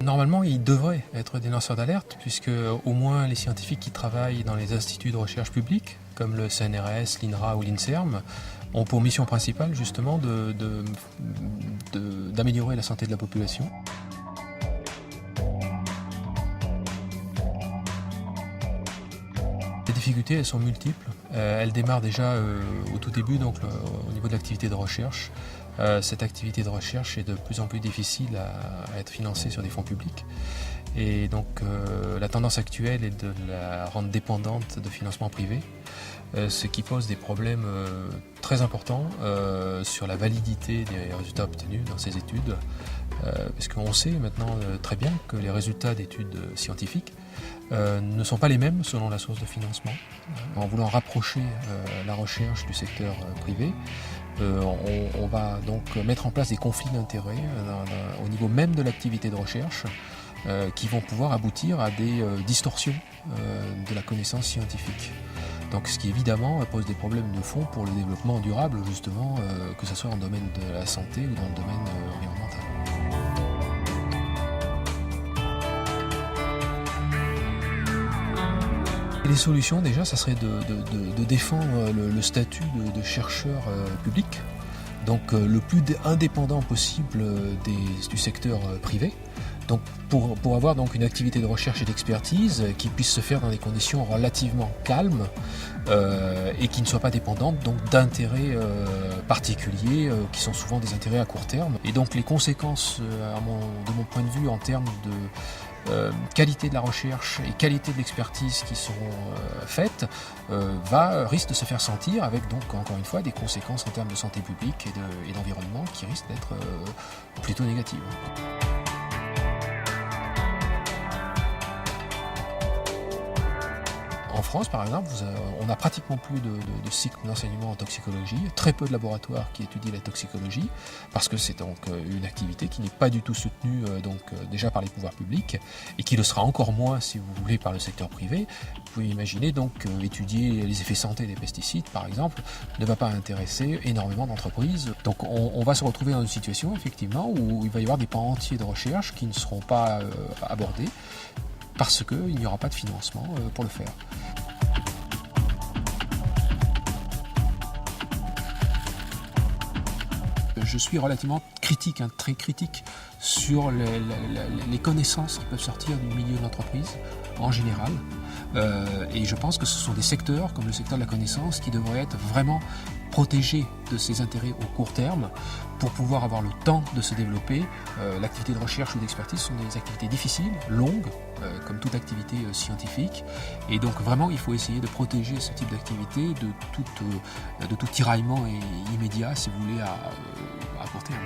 Normalement, ils devraient être des lanceurs d'alerte, puisque au moins les scientifiques qui travaillent dans les instituts de recherche publics, comme le CNRS, l'INRA ou l'INSERM, ont pour mission principale justement d'améliorer la santé de la population. Les difficultés, elles sont multiples. Elles démarrent déjà au tout début, donc au niveau de l'activité de recherche. Cette activité de recherche est de plus en plus difficile à être financée sur des fonds publics. Et donc la tendance actuelle est de la rendre dépendante de financements privés, ce qui pose des problèmes très importants sur la validité des résultats obtenus dans ces études. Parce qu'on sait maintenant très bien que les résultats d'études scientifiques ne sont pas les mêmes selon la source de financement. En voulant rapprocher la recherche du secteur privé, on va donc mettre en place des conflits d'intérêts au niveau même de l'activité de recherche qui vont pouvoir aboutir à des distorsions de la connaissance scientifique. Donc, ce qui évidemment pose des problèmes de fond pour le développement durable, justement, que ce soit dans le domaine de la santé ou dans le domaine environnemental. Les solutions, déjà, ça serait de défendre le statut de chercheur public, donc le plus indépendant possible du secteur privé. Donc pour avoir donc une activité de recherche et d'expertise qui puisse se faire dans des conditions relativement calmes et qui ne soit pas dépendante donc d'intérêts particuliers qui sont souvent des intérêts à court terme. Et donc les conséquences de mon point de vue en termes de qualité de la recherche et qualité de l'expertise qui seront faites risque de se faire sentir avec donc encore une fois des conséquences en termes de santé publique et d'environnement qui risquent d'être plutôt négatives. En France, par exemple, on n'a pratiquement plus de cycle d'enseignement en toxicologie, très peu de laboratoires qui étudient la toxicologie, parce que c'est donc une activité qui n'est pas du tout soutenue déjà par les pouvoirs publics, et qui le sera encore moins, si vous voulez, par le secteur privé. Vous pouvez imaginer donc étudier les effets santé des pesticides, par exemple, ne va pas intéresser énormément d'entreprises. Donc on va se retrouver dans une situation, effectivement, où il va y avoir des pans entiers de recherche qui ne seront pas abordés, parce qu'il n'y aura pas de financement pour le faire. Je suis relativement critique, très critique sur les connaissances qui peuvent sortir du milieu de l'entreprise en général. Et je pense que ce sont des secteurs, comme le secteur de la connaissance, qui devraient être vraiment protégés de ces intérêts au court terme pour pouvoir avoir le temps de se développer. L'activité de recherche ou d'expertise sont des activités difficiles, longues, comme toute activité scientifique. Et donc vraiment, il faut essayer de protéger ce type d'activité de tout tiraillement immédiat, si vous voulez, à court terme.